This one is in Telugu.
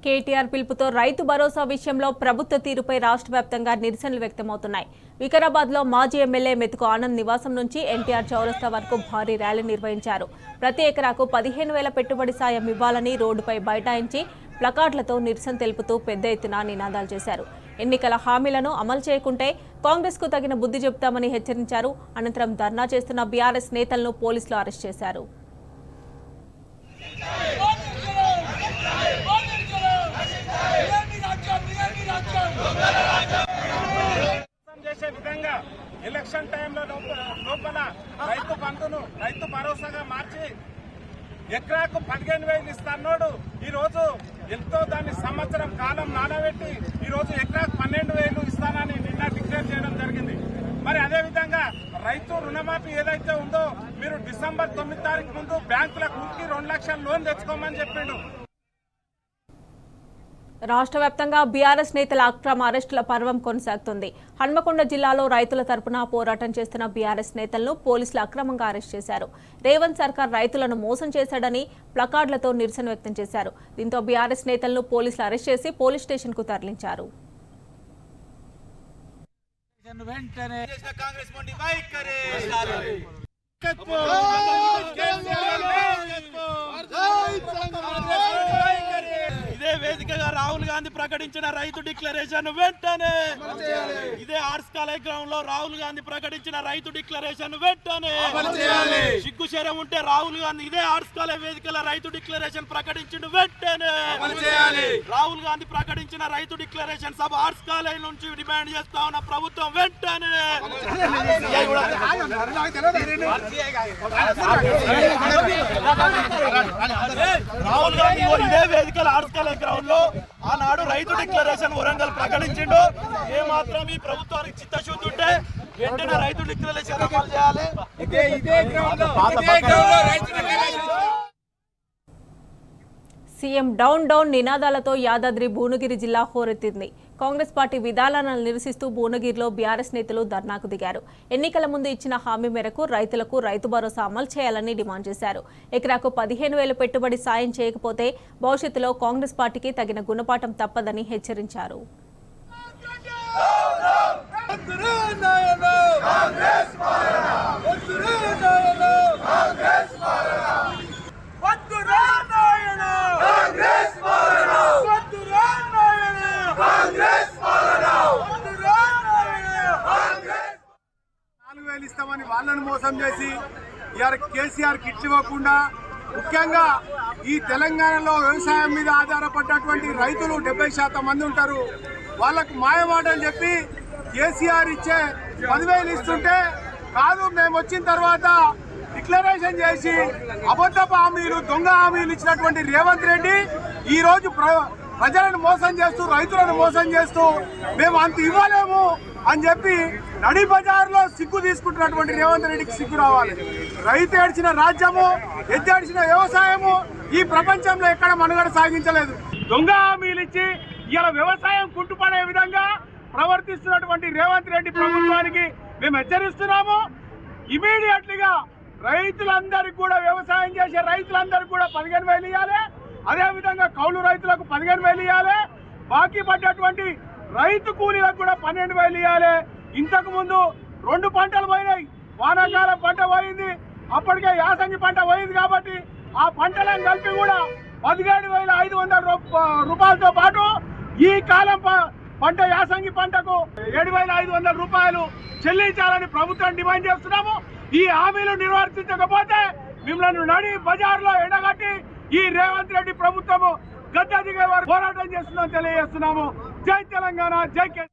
కేటీఆర్ పిలుపుతో రైతు భరోసా విషయంలో ప్రభుత్వ తీరుపై రాష్ట్ర వ్యాప్తంగా నిరసనలు వ్యక్తమవుతున్నాయి. వికారాబాద్లో మాజీ ఎమ్మెల్యే మెతుకు ఆనంద్ నివాసం నుంచి ఎన్టీఆర్ చౌరస్తా వరకు భారీ ర్యాలీ నిర్వహించారు. ప్రతి ఎకరాకు 15,000 పెట్టుబడి సాయం ఇవ్వాలని రోడ్డుపై బైఠాయించి ప్లకార్డులతో నిరసన తెలుపుతూ పెద్ద ఎత్తున నినాదాలు చేశారు. ఎన్నికల హామీలను అమలు చేయకుంటే కాంగ్రెస్కు తగిన బుద్ధి చెబుతామని హెచ్చరించారు. అనంతరం ధర్నా చేస్తున్న బీఆర్ఎస్ నేతలను పోలీసులు అరెస్ట్ చేశారు. ఎలక్షన్ టైంలో లోపల రైతు బంధును రైతు భరోసాగా మార్చి ఎకరాకు 15,000 ఇస్తాడు. ఈ రోజు ఎంతో దాన్ని సంవత్సరం కాలం నానబెట్టి ఈ రోజు ఎకరాకు 12,000 ఇస్తానని నిన్న డిక్లేర్ చేయడం జరిగింది. మరి అదేవిధంగా రైతు రుణమాఫీ ఏదైతే ఉందో మీరు డిసెంబర్ 9 తారీఖు ముందు బ్యాంకులకు 2 లక్షల లోన్ తెచ్చుకోమని చెప్పిండు. రాష్ట్ర వ్యాప్తంగా బీఆర్ఎస్ నేతల అక్రమ అరెస్టుల పర్వం కొనసాగుతుంది. హన్మకొండ జిల్లాలో రైతుల తరపున పోరాటం చేస్తున్న బీఆర్ఎస్ నేతలను పోలీసులు అక్రమంగా అరెస్ట్ చేశారు. రేవంత్ సర్కార్ రైతులను మోసం చేశాడని ప్లకార్డులతో నిరసన వ్యక్తం చేశారు. దీంతో బీఆర్ఎస్ నేతలను పోలీసులు అరెస్ట్ చేసి పోలీస్ స్టేషన్ కు తరలించారు. ఇదే వేదికగా రాహుల్ గాంధీ ప్రకటించిన రైతు డిక్లరేషన్ వెంటనే, ఇదే ఆర్ట్స్ కాలేజ్ గ్రౌండ్ లో రాహుల్ గాంధీ ప్రకటించిన రైతు డిక్లరేషన్ వెంటనే సిగ్గుశరం ఉంటే రాహుల్ గాంధీ ఇదే ఆర్ట్స్ కాలేజ్ వేదికల రైతు డిక్లరేషన్ ప్రకటించిన వెంటనే రాహుల్ గాంధీ ప్రకటించిన రైతు డిక్లరేషన్ సభ ఆర్ట్స్ కాలేజ్ నుంచి డిమాండ్ చేస్తా ఉన్న ప్రభుత్వం వెంటనే రాహుల్ గాంధీ ఇదే వేదికల ఆర్ట్స్ కాలేజ్ గ్రౌండ్ లో ఆనాడు రైతు డిక్లరేషన్ వరంగల్ ప్రకటించిండు. ఏ మాత్రం ఈ ప్రభుత్వానికి చిత్తశుద్ధి ఉంటే వెంటనే రైతు డిక్లరేషన్ అమలు చేయాలి. సీఎం డౌన్ డౌన్ నినాదాలతో యాదాద్రి భువనగిరి జిల్లా హోరెత్తింది. కాంగ్రెస్ పార్టీ విధానాలను నిరసిస్తూ భువనగిరిలో బీఆర్ఎస్ నేతలు ధర్నాకు దిగారు. ఎన్నికల ముందు ఇచ్చిన హామీ మేరకు రైతులకు రైతు భరోసా అమలు చేయాలని డిమాండ్ చేశారు. ఎకరాకు 15,000 పెట్టుబడి సాయం చేయకపోతే భవిష్యత్తులో కాంగ్రెస్ పార్టీకి తగిన గుణపాఠం తప్పదని హెచ్చరించారు. ఇస్తామని వాళ్ళని మోసం చేసి కేసీఆర్ కిట్లు ఇవ్వకుండా, ముఖ్యంగా ఈ తెలంగాణలో వ్యవసాయం మీద ఆధారపడ్డటువంటి రైతులు 70% మంది ఉంటారు. వాళ్లకు మాయమాటలు చెప్పి కేసీఆర్ ఇచ్చే 10,000 ఇస్తుంటే కాదు మేము వచ్చిన తర్వాత డిక్లరేషన్ చేసి అబద్ధపు హామీలు దొంగ హామీలు ఇచ్చినటువంటి రేవంత్ రెడ్డి ఈ రోజు ప్రజలను మోసం చేస్తూ రైతులను మోసం చేస్తూ మేము అంత ఇవ్వలేము అని చెప్పి నడి బజార్లో సిగ్గు తీసుకుంటున్నటువంటి రేవంత్ రెడ్డికి సిగ్గు రావాలి. రైతు ఏడ్చిన రాజ్యము, ఎద్దేడ్చిన వ్యవసాయము ఈ ప్రపంచంలో ఎక్కడ మనుగడ సాగించలేదు. దొంగ హామీలు ఇచ్చి ఇలా వ్యవసాయం కుంటుపడే విధంగా ప్రవర్తిస్తున్నటువంటి రేవంత్ రెడ్డి ప్రభుత్వానికి మేము హెచ్చరిస్తున్నాము. ఇమీడియట్లీగా రైతులందరికీ కూడా, వ్యవసాయం చేసే రైతులందరికీ కూడా 15,000 ఇవ్వాలి. అదేవిధంగా కౌలు రైతులకు 15,000 ఇవ్వాలి. బాకీ పడ్డటువంటి రైతు కూలీలకు కూడా 12,000 ఇవ్వాలి. ఇంతకు ముందు 2 పంటలు పోయినాయి. వానాకాలం పంట పోయింది, అప్పటికే యాసంగి పంట పోయింది. కాబట్టి ఆ పంటలను కలిపి కూడా 17,500 రూపాయలతో పాటు ఈ కాలం పంట యాసంగి పంటకు 7,500 రూపాయలు చెల్లించాలని ప్రభుత్వం డిమాండ్ చేస్తున్నాము. ఈ హామీలు నిర్వర్తించకపోతే మిమ్మల్ని నడి బజార్లో ఎండగట్టి ఈ రేవంత్ రెడ్డి ప్రభుత్వము గద్దె దిగే వారు పోరాటం చేస్తుందని తెలియజేస్తున్నాము. జై తెలంగాణ, జై కేసీఆర్.